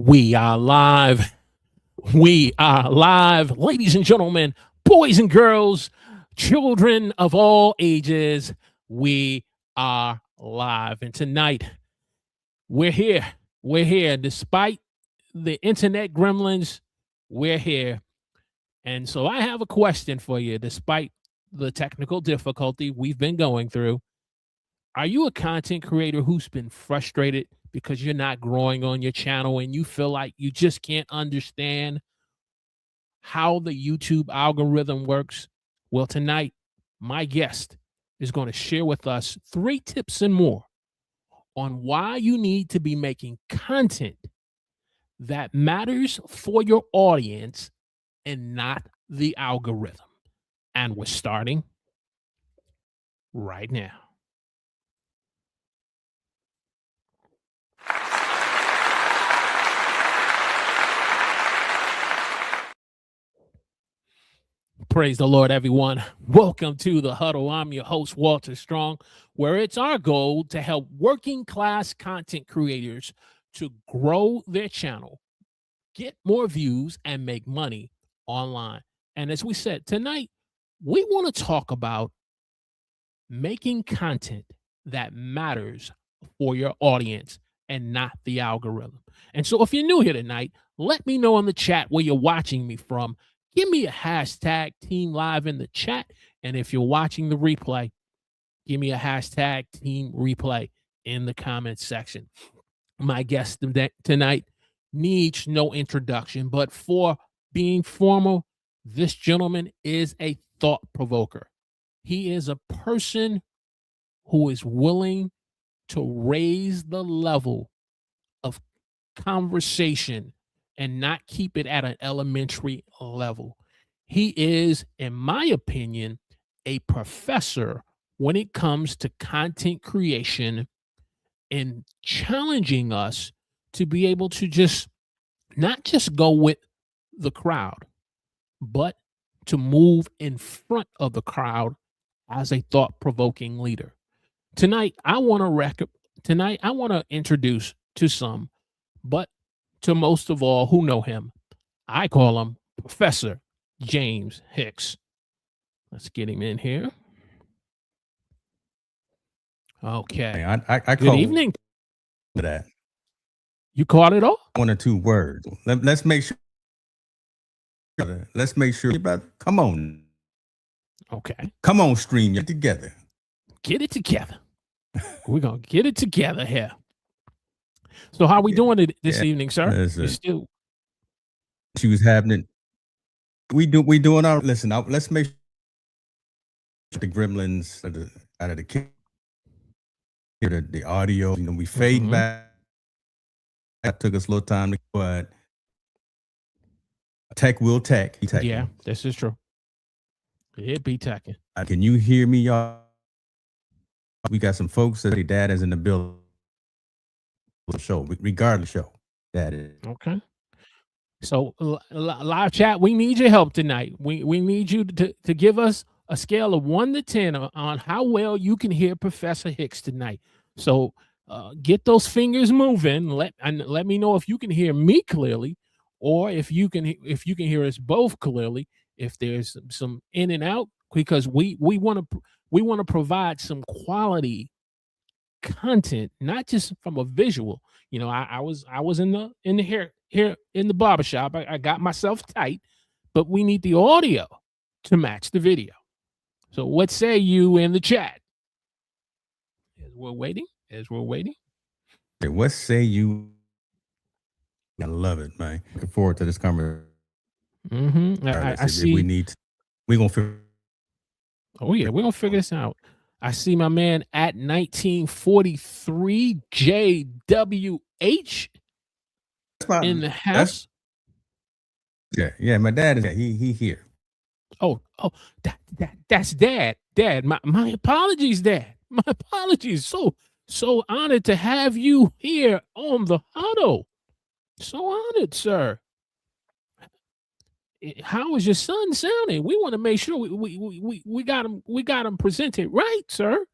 We are live. We are live. Ladies and gentlemen, boys and girls, children of all ages, we are live. And tonight, we're here. We're here. Despite the internet gremlins, we're here. And so I have a question for you. Despite the technical difficulty we've been going through, are you a content creator who's been frustrated because you're not growing on your channel and you feel like you just can't understand how the YouTube algorithm works? Well, tonight, my guest is going to share with us 3 tips and more on why you need to be making content that matters for your audience and not the algorithm. And we're starting right now. Praise the Lord, everyone. Welcome to The Huddle. I'm your host, Walter Strong, where it's our goal to help working class content creators to grow their channel, get more views, and make money online. And as we said, tonight, we want to talk about making content that matters for your audience and not the algorithm. And so if you're new here tonight, let me know in the chat where you're watching me from. Give me a hashtag Team Live in the chat. And if you're watching the replay, give me a hashtag Team Replay in the comments section. My guest tonight needs no introduction, but for being formal, this gentleman is a thought provoker. He is a person who is willing to raise the level of conversation and not keep it at an elementary level. He is, in my opinion, a professor when it comes to content creation and challenging us to be able to just not just go with the crowd, but to move in front of the crowd as a thought-provoking leader. Tonight, I want to introduce to some, but to most of all who know him, I call him Professor James Hicks. Let's get him in here. Okay. I Good evening. That. You caught it all? 1 or 2 words. Let's make sure. Let's make sure, brother. Come on. Okay. Come on, stream it together. Get it together. We're going to get it together here. So how are we doing it this evening, sir? Still she was happening. We doing our listen. Let's make sure the gremlins out of the kid, the audio. You know, we fade back. That took us a little time, but tech will tech. Yeah, this is true. It be teching. Can you hear me, y'all? We got some folks that their dad is in the building. Show, regardless, show that is okay. So live chat, we need your help tonight. We need you to give us a scale of 1 to 10 on how well you can hear Professor Hicks tonight. So get those fingers moving. Let me know if you can hear me clearly, or if you can hear us both clearly. If there's some in and out, because we want to provide some quality content, not just from a visual. You know, I was in the here in the barbershop. I got myself tight, but we need the audio to match the video. So what say you in the chat? As we're waiting. Hey, what say you? I love it, man. Looking forward to this conversation. I see. We're gonna figure. Oh yeah, we're gonna figure this out. I see my man at 1943 JWH in the house. Yeah, my dad is he here. Oh, that's Dad. Dad, my apologies, Dad. My apologies. So honored to have you here on the huddle. So honored, sir. How is your son sounding? We want to make sure we got him presented right, sir.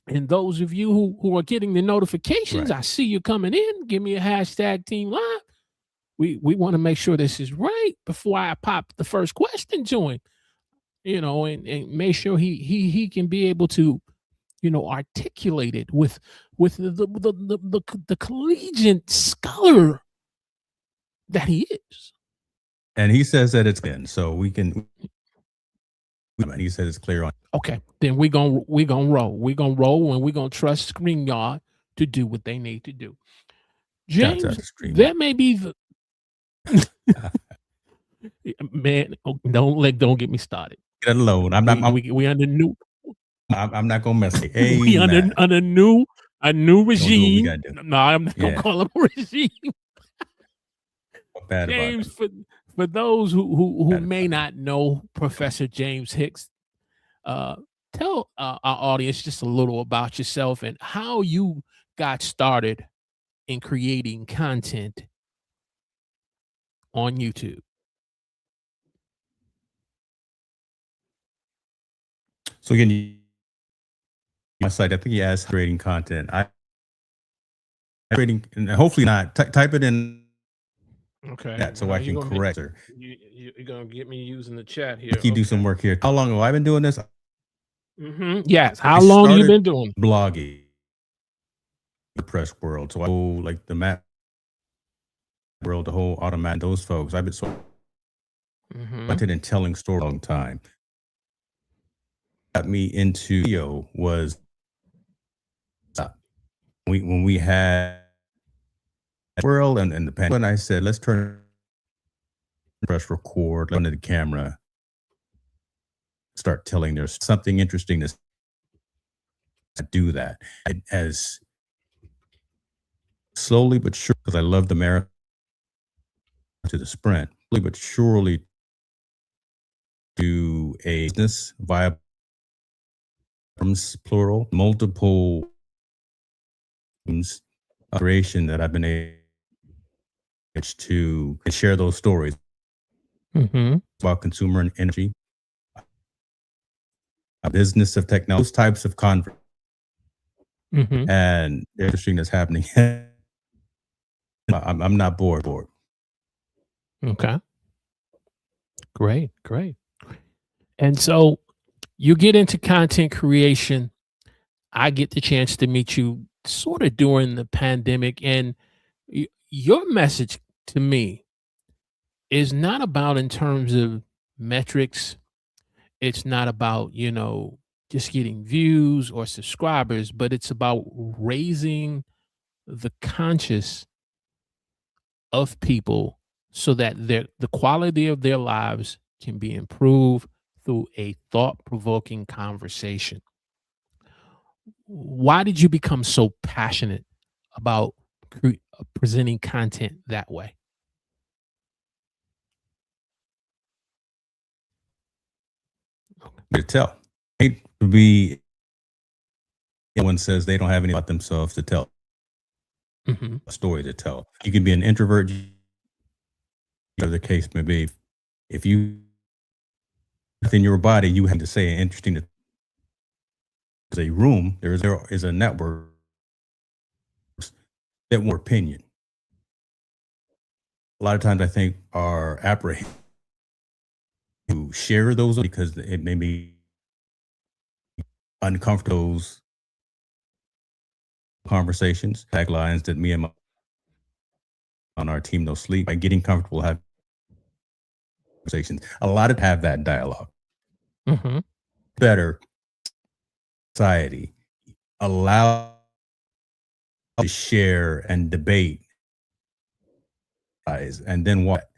And those of you who are getting the notifications, Right. I see you coming in. Give me a hashtag Team Live. We want to make sure this is right before I pop the first question to him, and make sure he can be able to, articulate it with the collegiate scholar that he is. And he says that it's in, so we can. He said it's clear on. Okay, then we gonna roll. We gonna roll, and we gonna trust StreamYard to do what they need to do. Shouts out James, to Stream. that may be the man. Don't get me started. Get it alone. I'm not. We under new I'm not gonna mess. we Amen. under new a new Don't do what we regime. gotta do. No, I'm not gonna Yeah. call it a regime. What bad about James, it? for those who Bad may about not know Professor James Hicks, tell our audience just a little about yourself and how you got started in creating content on YouTube. So again, my site. I think he asked creating content. I creating, and hopefully not. Type it in Okay, that so I can correct her. You're gonna get me using the chat here. He do some work here. How long have I been doing this? Yes. How I long you started been doing? blogging the press world. So I go like the map world, the whole automatic, those folks. I've been so interested in telling stories a long time. Got me into video was when we had world and the pandemic. And I said, let's press record, under the camera, start telling there's something interesting to do that. As slowly but surely, because I love the marathon to the sprint, slowly but surely do a business viable, plural, multiple creation that I've been able to share those stories about consumer and energy, a business of technology, those types of conversations, and the interesting that's happening. I'm not bored. Okay. Great. And so you get into content creation. I get the chance to meet you sort of during the pandemic, and your message to me is not about in terms of metrics. It's not about, just getting views or subscribers, but it's about raising the conscious of people so that the quality of their lives can be improved through a thought-provoking conversation. Why did you become so passionate about presenting content that way? To tell. Hate to be Everyone says they don't have any about themselves to tell a story to tell. You can be an introvert, whatever the case may be. If you within your body, you have to say interesting. There's a room. There is a network that more opinion. A lot of times, I think are apprehensive to share those because it may be uncomfortable conversations, taglines that me and on our team no sleep by getting comfortable having conversations. A lot of have that dialogue. Better society allow to share and debate, and then what?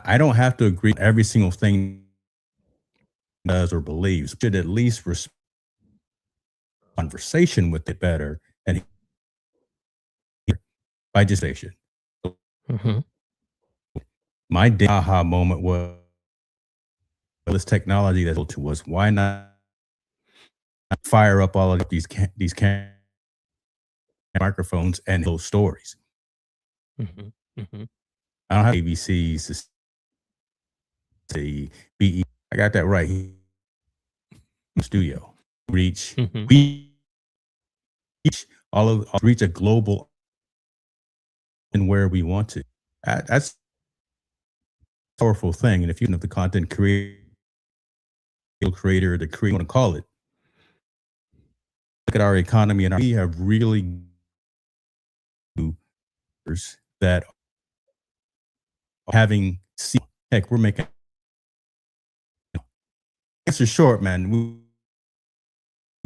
I don't have to agree with every single thing does or believes. Should at least conversation with it better and by just station. My aha moment was this technology that was why not fire up all of these microphones and those stories. I don't have ABCs to say BE. I got that right here in the studio. reach, Mhm. we reach reach a global and where we want to. That's a powerful thing. And if you know the content creator, the creator, want to call it, look at our economy and we have really that having heck, we're making answer short, man.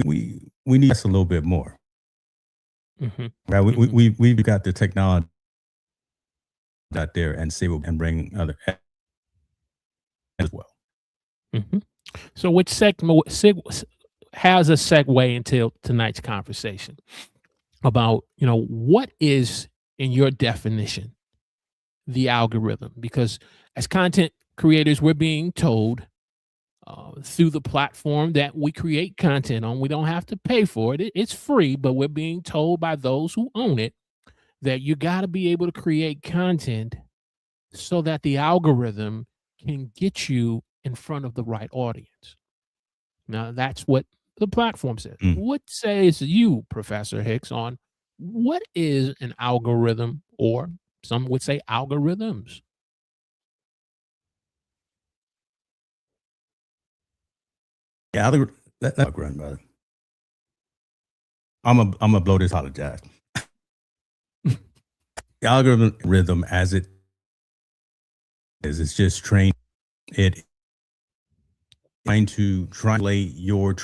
We need a little bit more. Mhm. Right? Mhm. We've got the technology out there and say and bring other as well. Mhm. So, which has a segue into tonight's conversation about, what is, in your definition, the algorithm? Because as content creators, we're being told through the platform that we create content on, we don't have to pay for it. It's free, but we're being told by those who own it that you got to be able to create content so that the algorithm can get you in front of the right audience. Now, that's what the platform says. Mm. What says you, Professor Hicks, on what is an algorithm, or some would say algorithms? Yeah, that grandmother. I'm a blow this apologize. The algorithm rhythm as it is, it's just trained it trying to translate your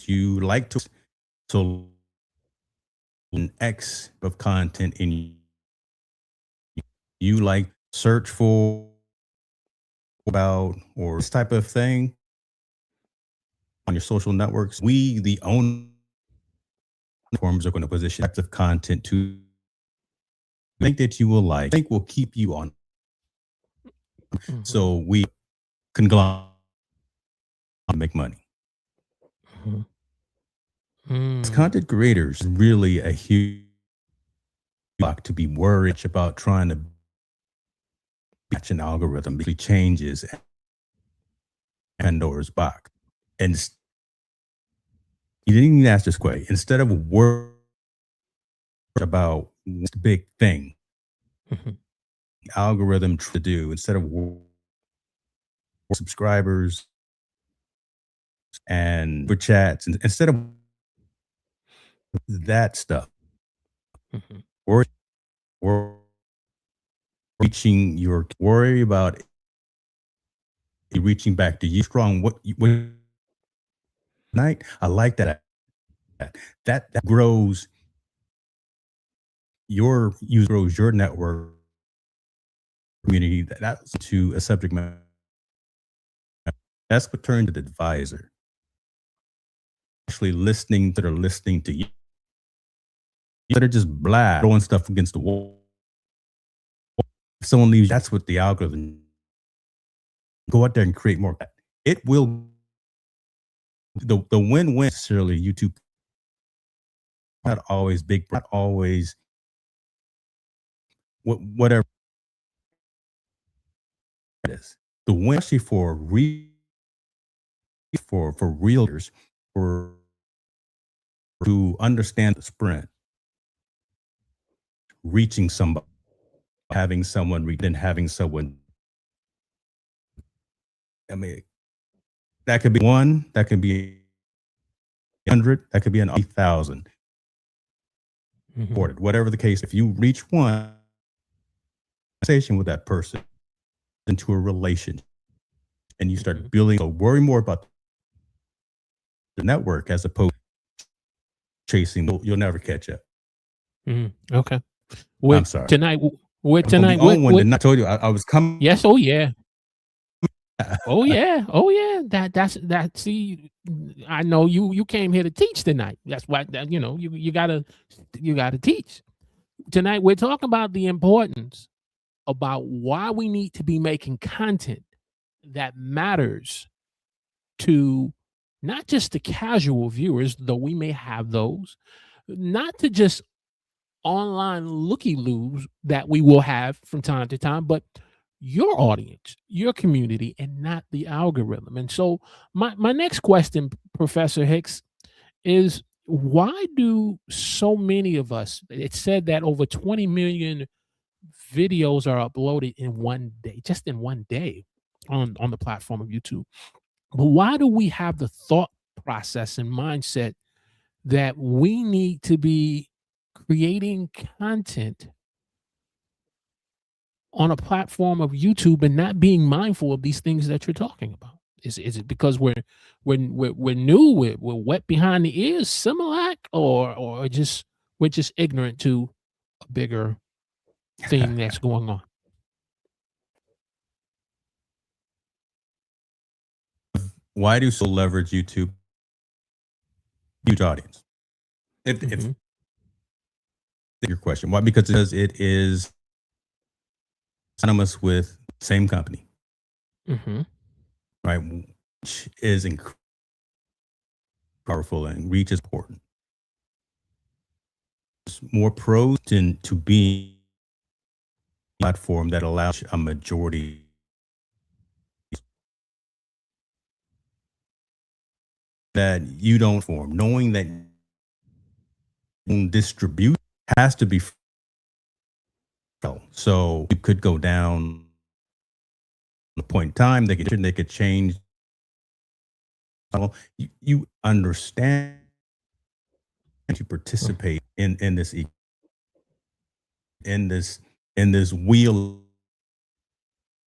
you like to so an X of content in you like search for about or this type of thing on your social networks. We the own platforms are going to position types of content to think that you will like, think will keep you on. Mhm, So we conglomerate to make money. mhm. As Mm, content creators, really a huge block to be worried about trying to match an algorithm because changes Pandora's box. And you didn't even ask this question. Instead of worrying about what's the big thing mhm, the algorithm to do, instead of subscribers and for chats, and instead of that stuff, mhm, worry, worry reaching your worry about reaching back to you strong. What night? I like that. That grows your user grows your network community. That's to a subject matter. That's what turned the advisor. Actually listening that are listening to you. Instead of just blah throwing stuff against the wall. If someone leaves, that's what the algorithm go out there and create more. It will the win-win necessarily YouTube not always big, not always whatever it is. The win actually for realtors for to understand the sprint, reaching somebody, having someone then having someone. I mean, that could be one, that could be 100, that could be an 8,000. mhm, Whatever the case, if you reach one conversation with that person into a relationship and you mhm, start building, so worry more about the network as opposed to chasing, you'll never catch up. mhm. Okay. I'm With sorry. tonight, with I'm gonna be tonight, on one. with Then I told you I was coming. yes, oh yeah, oh yeah, oh yeah. That. See, I know you came here to teach tonight. That's why you gotta teach tonight. We're talking about the importance about why we need to be making content that matters to not just the casual viewers, though we may have those, not to just online looky loos that we will have from time to time, but your audience, your community, and not the algorithm. And so, my next question, Professor Hicks, is why do so many of us? It's said that over 20 million videos are uploaded in one day, just in one day, on the platform of YouTube. But why do we have the thought process and mindset that we need to be creating content on a platform of YouTube and not being mindful of these things that you're talking about? Is it because we're new, we're wet behind the ears, Similac, or just we're just ignorant to a bigger thing that's going on? Why do so leverage YouTube? Huge audience. If Hmm. your question, why? Because it is synonymous with same company, Hmm. right? Which is powerful and reach is important. It's more pros to being a platform that allows a majority that you don't form, knowing that distribute has to be felt. So you could go down a point in time, they could change. You understand to participate in this in this in this wheel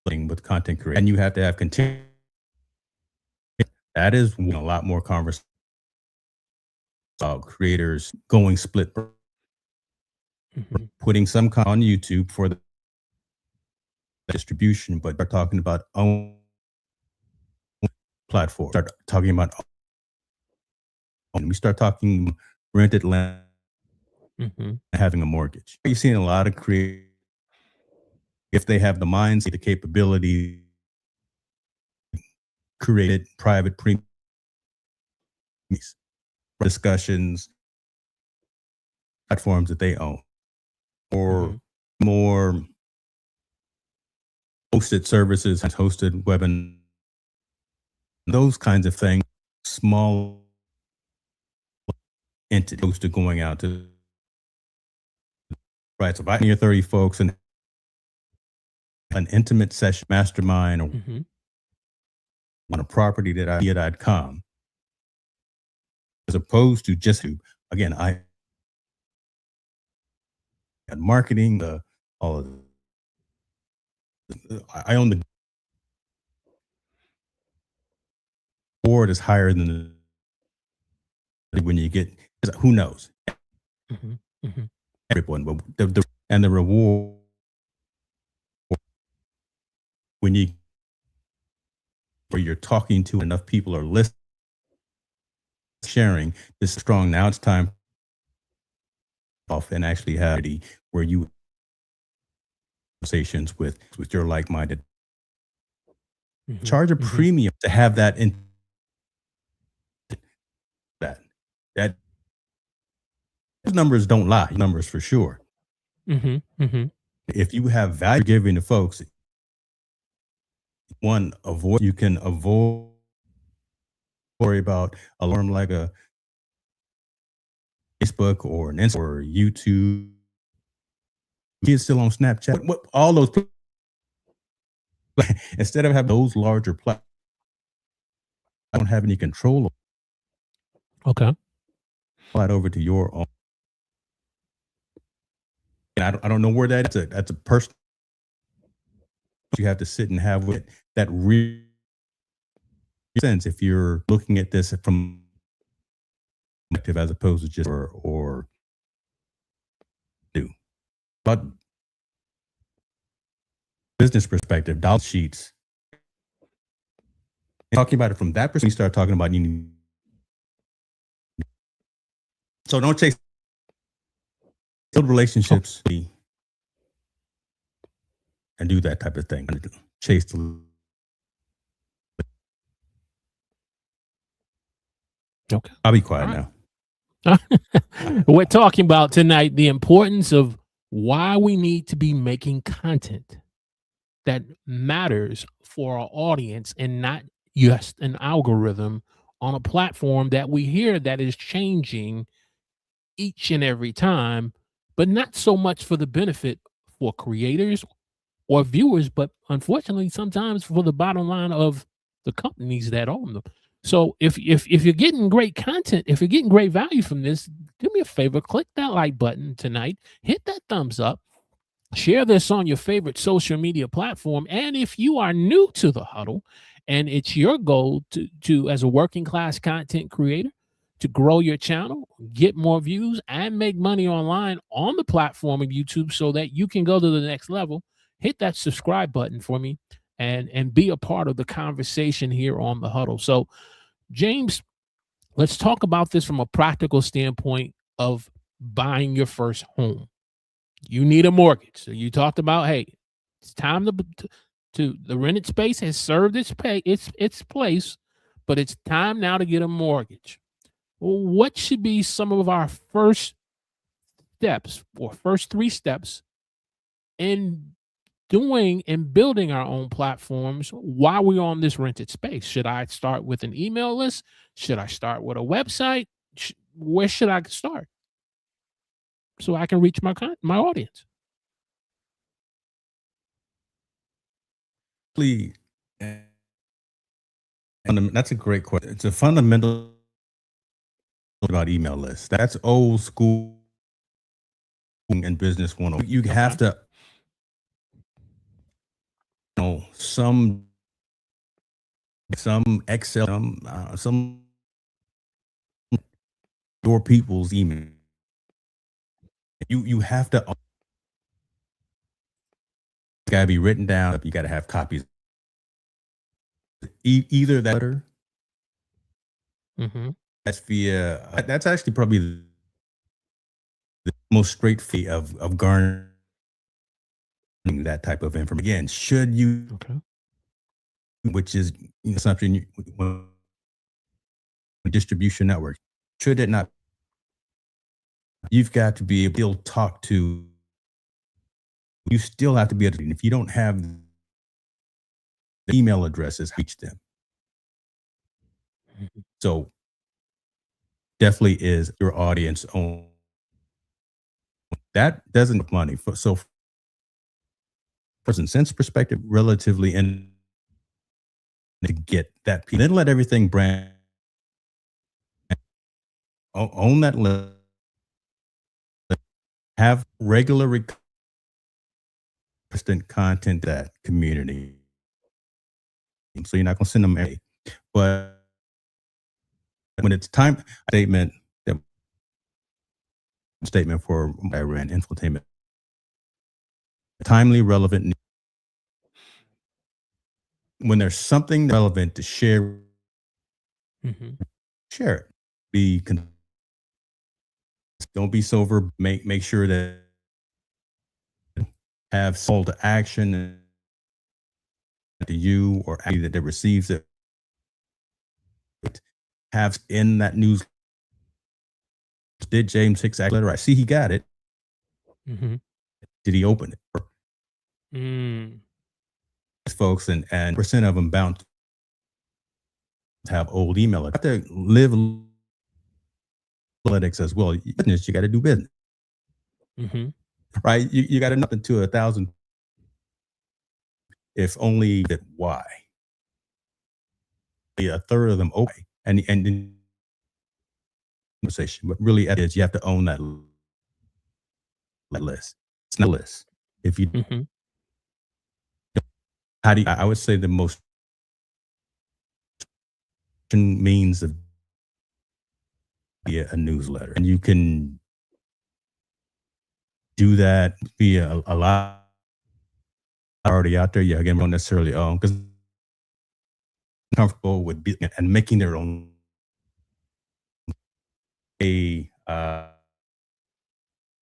with content creation, and you have to have continue. That is a lot more conversation about creators going split, Hmm. putting some content on YouTube for the distribution, but they're talking about own platform. Start talking about we start talking rented land, Hmm. having a mortgage. You're seeing a lot of creators if they have the minds, the capability, created private premium discussions, platforms that they own, or Hmm. more hosted services and hosted webinars, those kinds of things, small entities to going out to, right. So if I near 30 folks and an intimate session mastermind or Hmm. on a property that I'd come, as opposed to just again, I had marketing, all of I own the board is higher than when you get who knows Hmm. Hmm. everyone, but the reward when you where you're talking to enough people or listening, sharing is strong. Now it's time off and actually have where you conversations with your like-minded. Hmm. Charge a Hmm. premium to have that in that that those numbers don't lie. Numbers for sure. Hmm. Hmm. If you have value giving to folks, one avoid you can avoid worry about alarm like a Facebook or an Instagram or YouTube. Kids still on Snapchat. What all those instead of having those larger platforms, I don't have any control of Okay. that over to your own. And I don't know where that's a person you have to sit and have with that real sense if you're looking at this from active as opposed to just or do. But business perspective, dollar sheets, talking about it from that perspective, you start talking about you need. So don't chase build Oh, relationships and do that type of thing. Chase the okay. I'll be All quiet right. now. We're talking about tonight the importance of why we need to be making content. that matters for our audience and not just an algorithm on a platform that we hear that is changing each and every time, but not so much for the benefit for creators or viewers, but unfortunately sometimes for the bottom line of the companies that own them. So if you're getting great content, if you're getting great value from this, do me a favor, click that like button tonight, hit that thumbs up, share this on your favorite social media platform. And if you are new to the huddle and it's your goal to as a working class content creator, to grow your channel, get more views, and make money online on the platform of YouTube so that you can go to the next level, hit that subscribe button for me and be a part of the conversation here on the huddle. So, James, let's talk about this from a practical standpoint of buying your first home. You need a mortgage. So you talked about, hey, it's time to the rented space has served its place, but it's time now to get a mortgage. Well, what should be some of our first steps or first three steps in doing and building our own platforms while we're on this rented space? Should I start with an email list? Should I start with a website? Where should I start so I can reach my audience? Please. That's a great question. It's a fundamental about email lists. That's old school in business 101. You have Okay. to know some Excel, some your people's email. You have to gotta be written down. You got to have copies. Either that or Mhm. that's via. That's actually probably the most straight fee of garnering that type of information. Again, should you, Okay. which is something distribution network, should it not? You've got to be able to talk to. You still have to be able to. If you don't have the email addresses, reach them. Mhm. So definitely is your audience own. That doesn't money for so person sense perspective relatively in to get that then let everything brand own that list, have regular constant content that community. So you're not gonna send them a but when it's time statement that statement for I ran infotainment timely relevant when there's something relevant to Mhm. share it be don't be sober make sure that have call to action to you or that receives it have in that news did James Hicks letter I see he got it Mhm. did he open it Mm. folks and percent of them bound to have old email have to live analytics as well business you got to do business Mhm. right you got to nothing to 1,000 if only that why a third of them okay and in conversation but really it is you have to own that list it's not a list if you Mhm. how do you, I would say the most means of via a newsletter and you can do that via a lot already out there yeah again we don't necessarily own because comfortable with and making their own a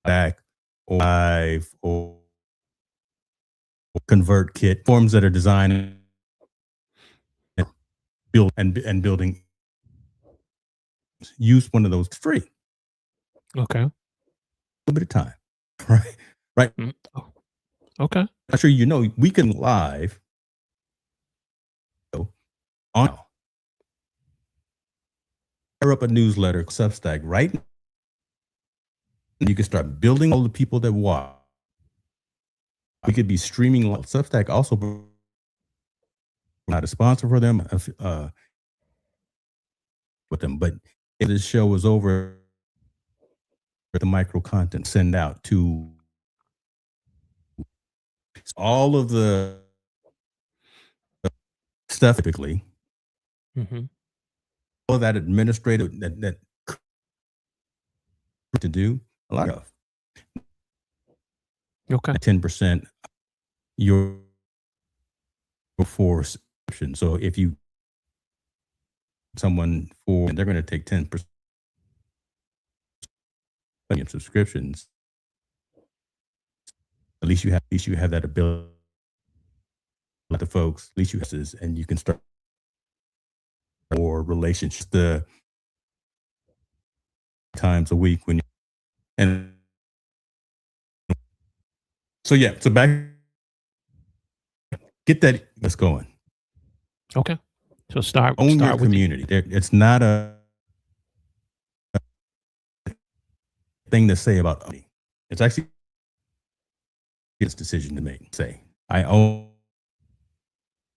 back or live or convert kit forms that are designed and build and building use one of those free Okay. a little bit of time right right Mm. Oh. Okay. I'm sure you know we can live on fire up a newsletter Substack right now. You can start building all the people that watch. We could be streaming Substack also not a sponsor for them with them, but if this show is over, the micro content send out to all of the stuff typically, Mm-hmm. all of that administrative that to do a lot of Okay. 10% your for subscription. So if you someone for they're going to take 10% of subscriptions. At least you have that ability with the folks. At least you have this, and you can start more relationships the times a week when you and so yeah. So back get that that's going. Okay. So start Own your start with community. It's not a thing to say about money. It's actually its decision to make. Say, I know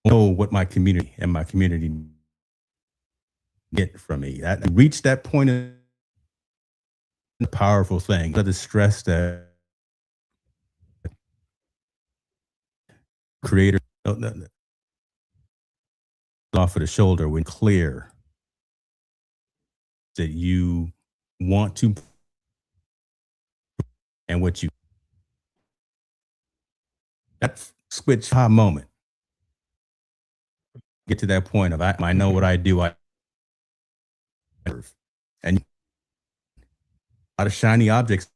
what my community and my community get from me. That reach that point of a powerful thing. Let the stress that creator off of the shoulder when clear that you want to and what you that switch high moment. Get to that point of I know what I do. I serve. And a lot of shiny objects,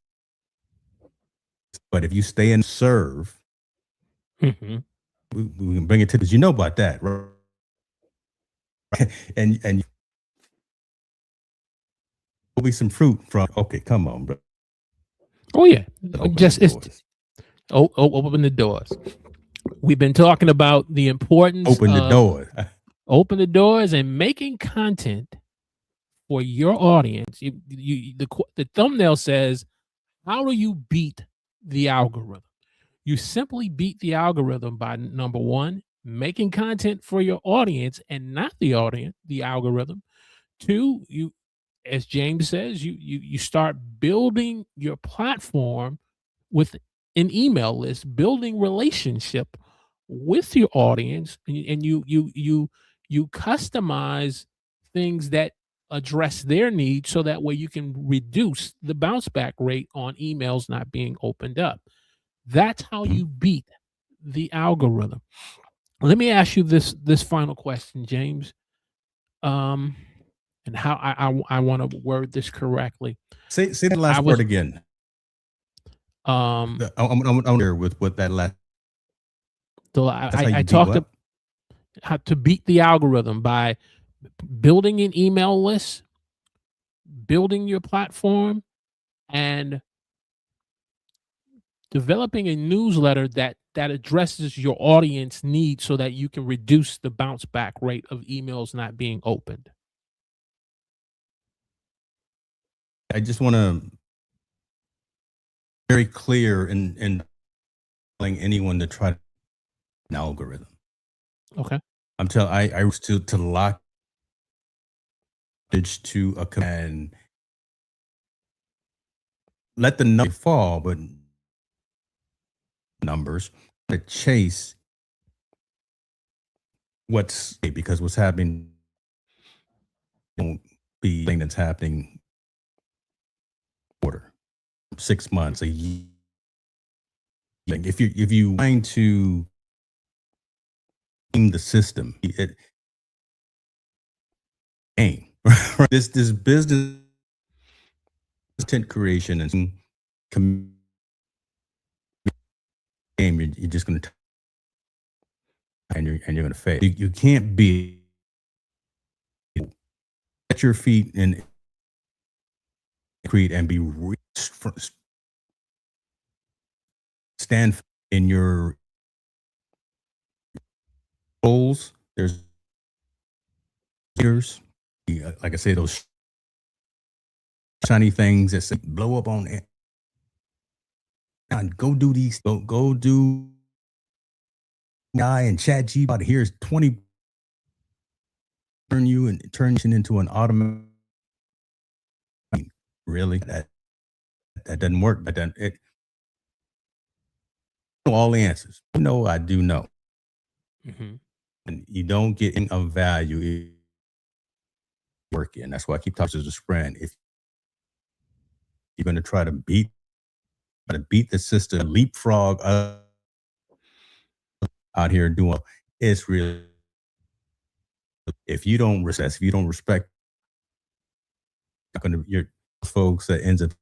but if you stay and serve, Mm-hmm. we can bring it to this. You know about that, right? And there'll be some fruit from. Okay, come on, bro. Oh yeah. Open Just the it's doors. open the doors. We've been talking about the importance Open the of doors. open the doors and making content for your audience. The thumbnail says, "How do you beat the algorithm?" You simply beat the algorithm by number one, making content for your audience and not the audience, the algorithm. Two, you, as James says, you start building your platform with an email list, building relationship with your audience, and you customize things that address their needs so that way you can reduce the bounce back rate on emails not being opened up. That's how Mhm. you beat the algorithm. Let me ask you this final question, James. Um, and how I want to word this correctly. Say the I last part was again. um I'm there with what that last. so That's how I you beat talked what? how to beat the algorithm by building an email list, building your platform, and developing a newsletter that addresses your audience needs so that you can reduce the bounce back rate of emails not being opened. I just want to very clear in telling anyone to try an algorithm. Okay. I was to lock it to a command, let the number fall, but numbers to chase what's because what's happening won't be thing that's happening quarter, 6 months, a year. If you trying to game the system, it aim this business content creation and game, you're just going to and you're going to fail. You can't be at your feet and create and be stand in your goals, there's leaders, like I say, those shiny things that say blow up on it. And go do these. Go do AI and chat G. Here's 20. Turn you into an automatic. Really, that doesn't work. But then it all the answers. No, I do know. Mm-hmm. And you don't get a value working. That's why I keep talking to the friend. If you're going to try to beat the system, leapfrog out here doing, it's really, if you don't respect, your folks that ends up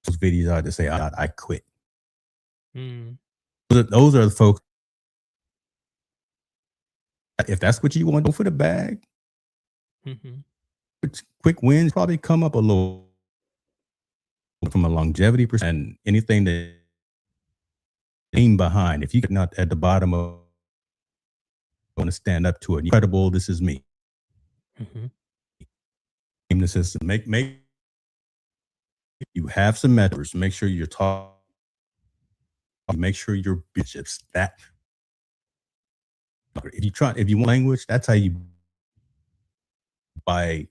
those videos out to say, I quit. Mm. Those are the folks. If that's what you want to go for the bag, quick wins probably come up a little from a longevity perspective, and anything that aim behind. If you're not at the bottom of, want to stand up to it, incredible. This is me. Aim the system. Make you have some measures. Make sure you're talking. Make sure your bishops that. If you want language, that's how you buy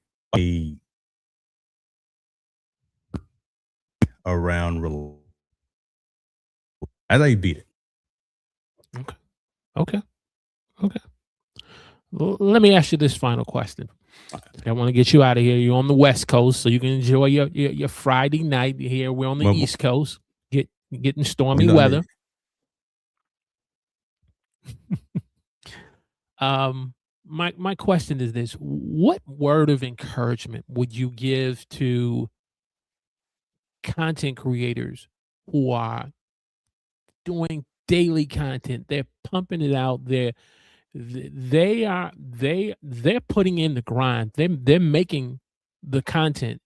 around. That's how you beat it. Okay. Let me ask you this final question. I want to get you out of here. You're on the West Coast, so you can enjoy your Friday night here. We're on the East Coast, getting stormy weather. My question is this: what word of encouragement would you give to content creators who are doing daily content? They're pumping it out there. They're putting in the grind. They're making the content,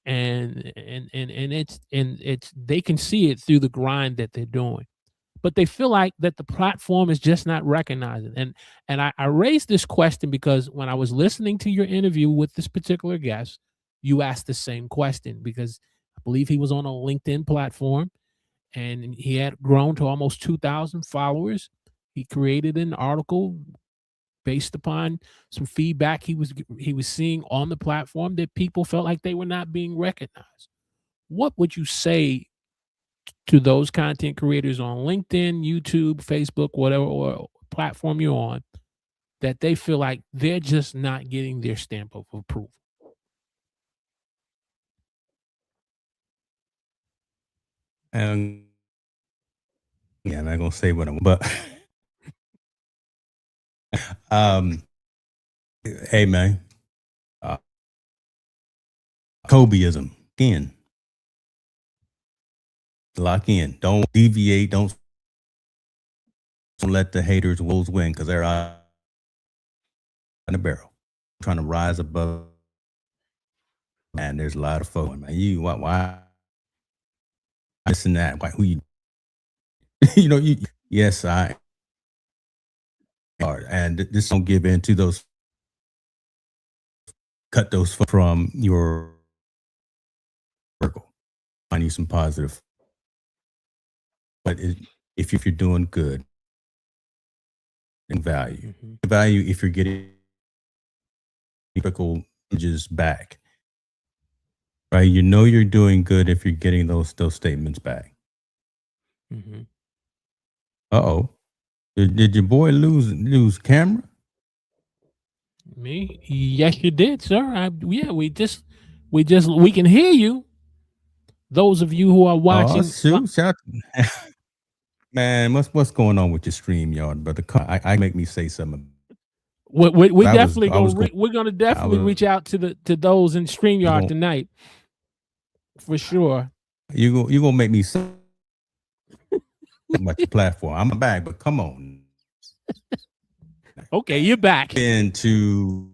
and it's they can see it through the grind that they're doing, but they feel like that the platform is just not recognizing. And I raised this question because when I was listening to your interview with this particular guest, you asked the same question, because I believe he was on a LinkedIn platform and he had grown to almost 2,000 followers. He created an article based upon some feedback he was seeing on the platform that people felt like they were not being recognized. What would you say to those content creators on LinkedIn, YouTube, Facebook, whatever or platform you're on, that they feel like they're just not getting their stamp of approval? Yeah, I'm not gonna say what I'm, but hey man, Kobeism in. Lock in. Don't deviate. Don't let the haters wolves win, because they're out in the barrel trying to rise above. And there's a lot of folks, man. You why this and that? Why who you? Yes, I are, and just don't give in to those. Cut those from your circle. Find you some positive. But if you're doing good, and value if you're getting typical images back, right? You're doing good if you're getting those statements back. Uh-oh. Did your boy lose camera? Me? Yes, you did, sir. We can hear you. Those of you who are watching, Shout. Man, what's going on with your stream, yard, brother? I make me say something. We're gonna definitely reach out to those in StreamYard tonight, for sure. You gonna make me say about your platform. I'm back, but come on. Okay, you're back. Into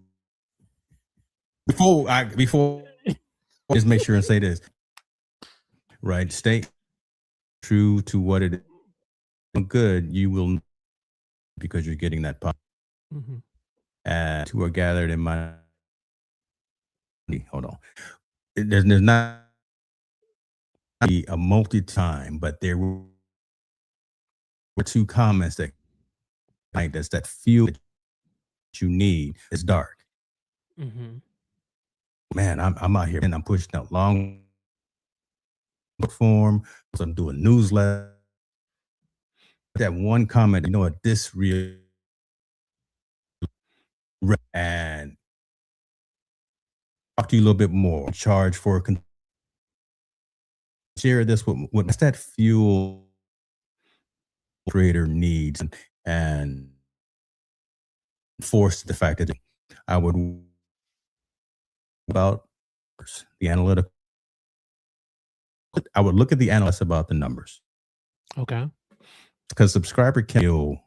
before just make sure and say this. Right. Stay true to what it is good, you will, because you're getting that positive. Mhm. And who are gathered in my, hold on. There's not a multi-time, but there were two comments that like that's that fuel that you need. It's dark. Mhm. Man, I'm out here and I'm pushing out long form. So I'm doing newsletter. That one comment, you know what, this real and talk to you a little bit more. Charge for share this with what's that fuel creator needs and force the fact that I would about the analytical. I would look at the analysts about the numbers Okay. because subscriber can feel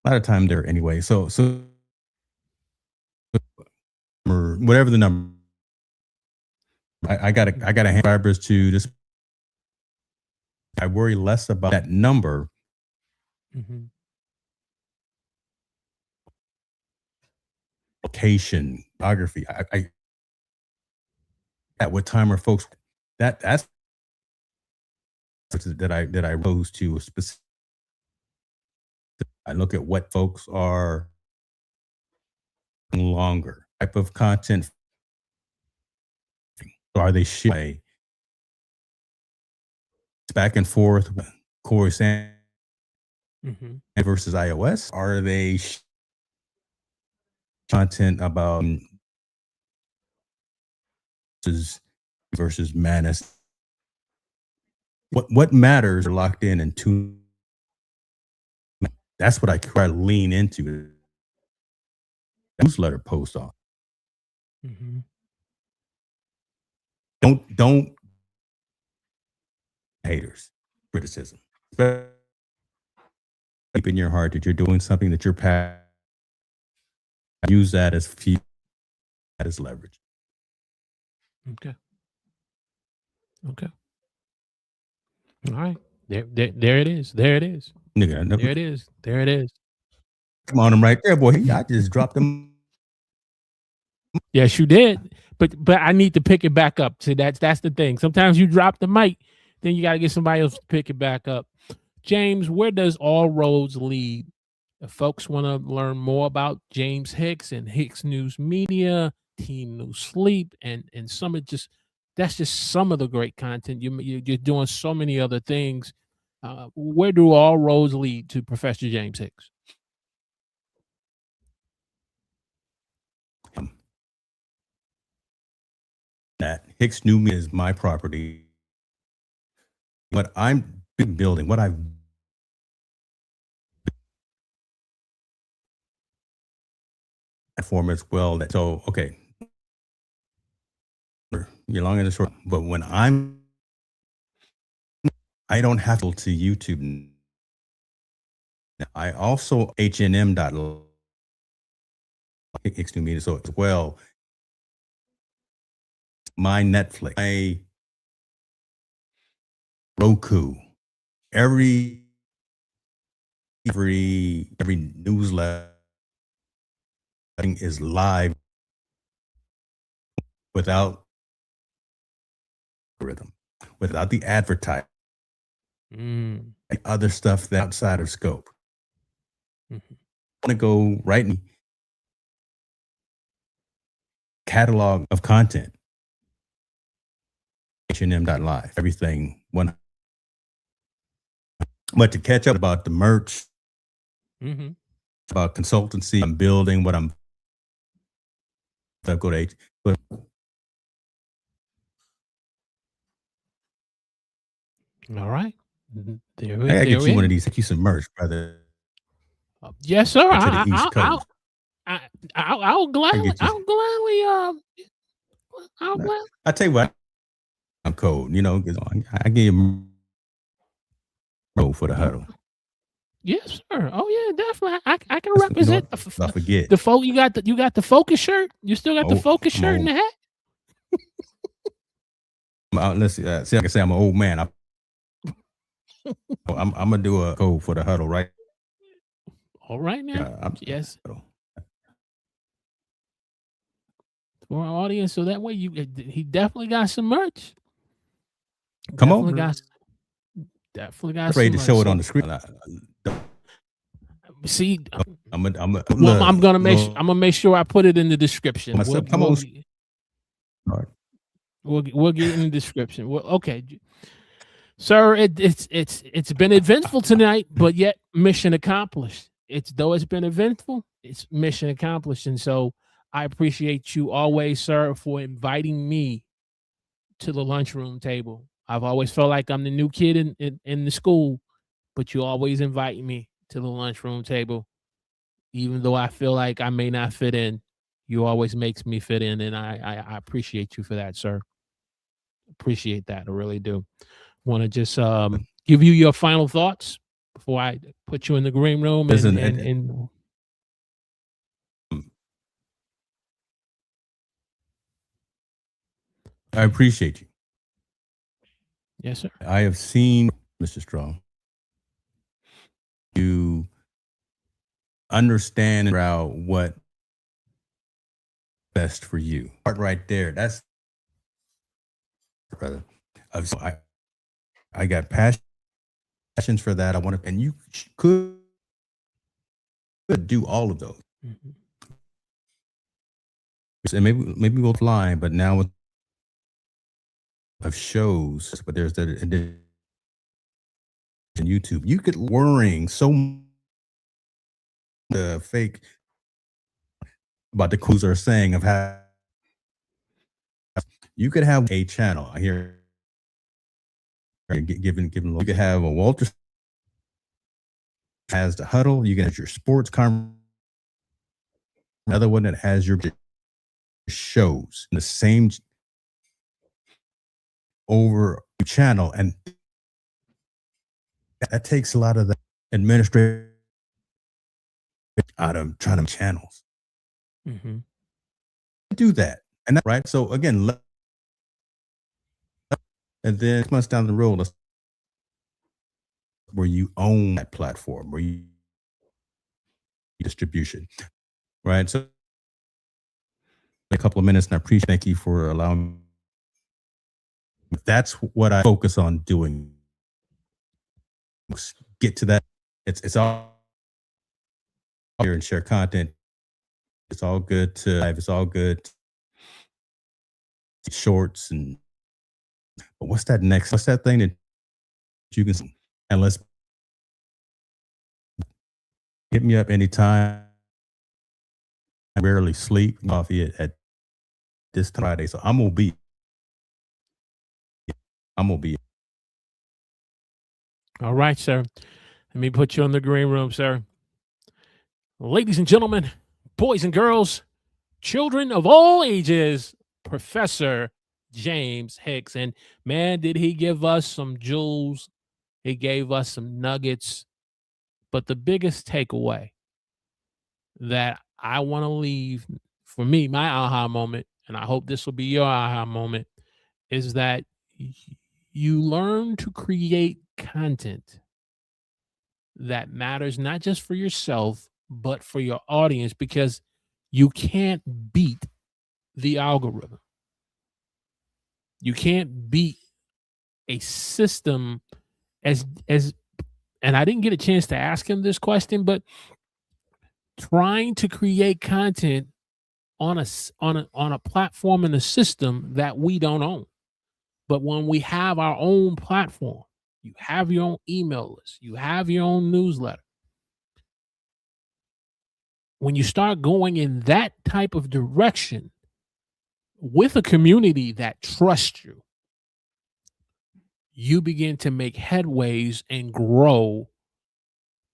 a lot of time there anyway. So or whatever the number, I got to subscribers to this. I worry less about that number. Mhm. Location, geography. I at what time are folks that's that I rose to a specific. I look at what folks are longer type of content. So are they sharing back and forth with Corey Sanders Mhm. versus iOS? Are they content about versus madness? What matters are locked in and tuned. That's what I try to lean into. Newsletter post on. Mhm. Don't haters criticism. Keep in your heart that you're doing something that you're passionate. Use that as fuel, that as leverage. Okay. Okay. All right. There it is. There it is. Nigga, I never There it is. There it is. come on him right there, boy. I just dropped him. Yes, you did. But I need to pick it back up. So that's the thing. Sometimes you drop the mic, then you got to get somebody else to pick it back up. James, where does all roads lead? If folks want to learn more about James Hicks and Hicks News Media, Team New Sleep, and some of just that's just some of the great content. You're doing so many other things. Where do all roads lead to Professor James Hicks? That Hicks knew me as my property. What I'm building, what I've form as well. That so okay. You're long and the short, but when I don't have to YouTube. I also HNM Hicks New Media, so as well. My Netflix, my Roku, every newsletter is live without rhythm, without the advertising, Mm. the other stuff that outside of scope. Mhm. I want to go right in catalog of content. HNM.live, everything one. But to catch up about the merch, Mhm. about consultancy, I'm building what I'm. Go to H. But All right. There I it gotta there get you it one of is. these. Get you some merch, brother. Yes, sir. To the East Coast. I, I'll I gladly, get you. I'll gladly. I tell you what, I'm cold. You know, 'cause I give you for the huddle. Yes, sir. Oh yeah, definitely. I can You know represent what? I forget. the folk. You got the focus shirt. You still got the Oh, focus I'm shirt and old. the hat. Let's see. Like I say, I'm an old man. I'm gonna do a code for the huddle, right? All right now. Yes. For our audience, so that way he definitely got some merch. Come Definitely over. definitely got Afraid some to merch. show it So, on the screen. see, I'm well, I'm gonna look, make sure I put it in the description. myself. Come on. We'll get in the description. Well, okay, sir. It's been eventful tonight, but yet mission accomplished. It's been eventful, it's mission accomplished, and so I appreciate you always, sir, for inviting me to the lunchroom table. I've always felt like I'm the new kid in the school, but you always invite me to the lunchroom table, even though I feel like I may not fit in. You always makes me fit in, and I appreciate you for that, sir. Appreciate that. I really do. Want to just give you your final thoughts before I put you in the green room and I appreciate you. yes, sir. I have seen Mr. Strong. You understand what best for you. Part right there. That's brother. So I got passions for that. I want to, and you could do all of those. Mhm. And maybe we'll fly, but now with of shows, but there's that in YouTube. You could worrying so the fake about the crews are saying of how you could have a channel here given you could have a Walter has the huddle, you can have your sports another one that has your shows in the same over channel, and that takes a lot of the administrative out of trying to channels. Mm-hmm. Do that, and that right. So again, and then 6 months down the road, where you own that platform, where you distribution, right? So a couple of minutes, and I appreciate. Thank you for allowing. That's what I focus on doing. Get to that. It's all here and share content. It's all good to live. It's all good. Shorts and but what's that next? What's that thing that you can and let's hit me up anytime. I rarely sleep coffee at this Friday, so I'm gonna be. All right, sir. Let me put you in the green room, sir. Ladies and gentlemen, boys and girls, children of all ages, Professor James Hicks. And man, did he give us some jewels. He gave us some nuggets. But the biggest takeaway that I want to leave for me, my aha moment, and I hope this will be your aha moment, is that you learn to create content that matters not just for yourself, but for your audience, because you can't beat the algorithm. You can't beat a system as and I didn't get a chance to ask him this question, but trying to create content on a platform and a system that we don't own. But when we have our own platform, you have your own email list, you have your own newsletter. When you start going in that type of direction with a community that trusts you, you begin to make headways and grow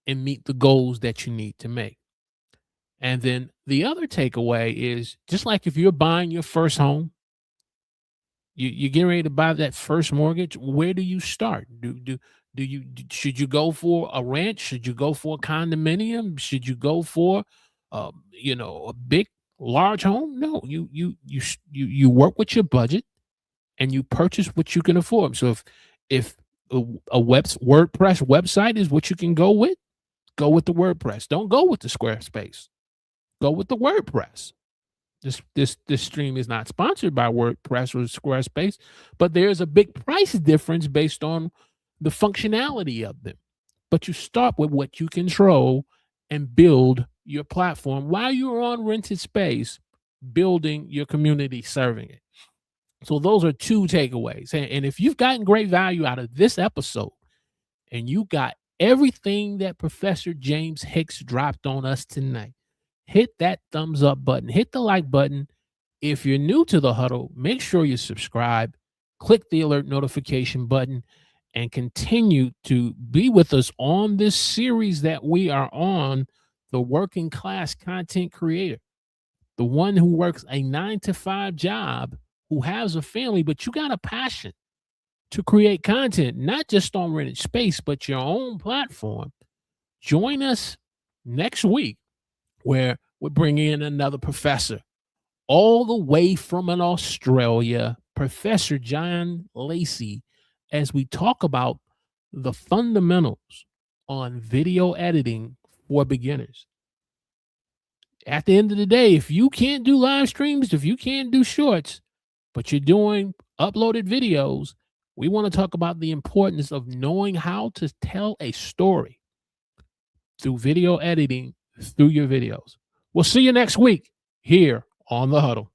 and meet the goals that you need to make. And then the other takeaway is just like if you're buying your first home, you get ready to buy that first mortgage. Where do you start? Should you go for a ranch? Should you go for a condominium? Should you go for, a big large home? No, you work with your budget and you purchase what you can afford. So if a WordPress website is what you can go with the WordPress. Don't go with the Squarespace. Go with the WordPress. This stream is not sponsored by WordPress or Squarespace, but there's a big price difference based on the functionality of them. But you start with what you control and build your platform while you're on rented space, building your community, serving it. So those are two takeaways. And if you've gotten great value out of this episode and you got everything that Professor James Hicks dropped on us tonight, hit that thumbs up button, hit the like button. If you're new to the huddle, make sure you subscribe, click the alert notification button, and continue to be with us on this series that we are on, the working class content creator, the one who works a 9-to-5 job, who has a family, but you got a passion to create content, not just on rented space, but your own platform. Join us next week where we're bringing in another professor all the way from Australia, Professor John Lacey, as we talk about the fundamentals on video editing for beginners. At the end of the day, if you can't do live streams, if you can't do shorts, but you're doing uploaded videos, we want to talk about the importance of knowing how to tell a story through video editing, through your videos. We'll see you next week here on The Huddle.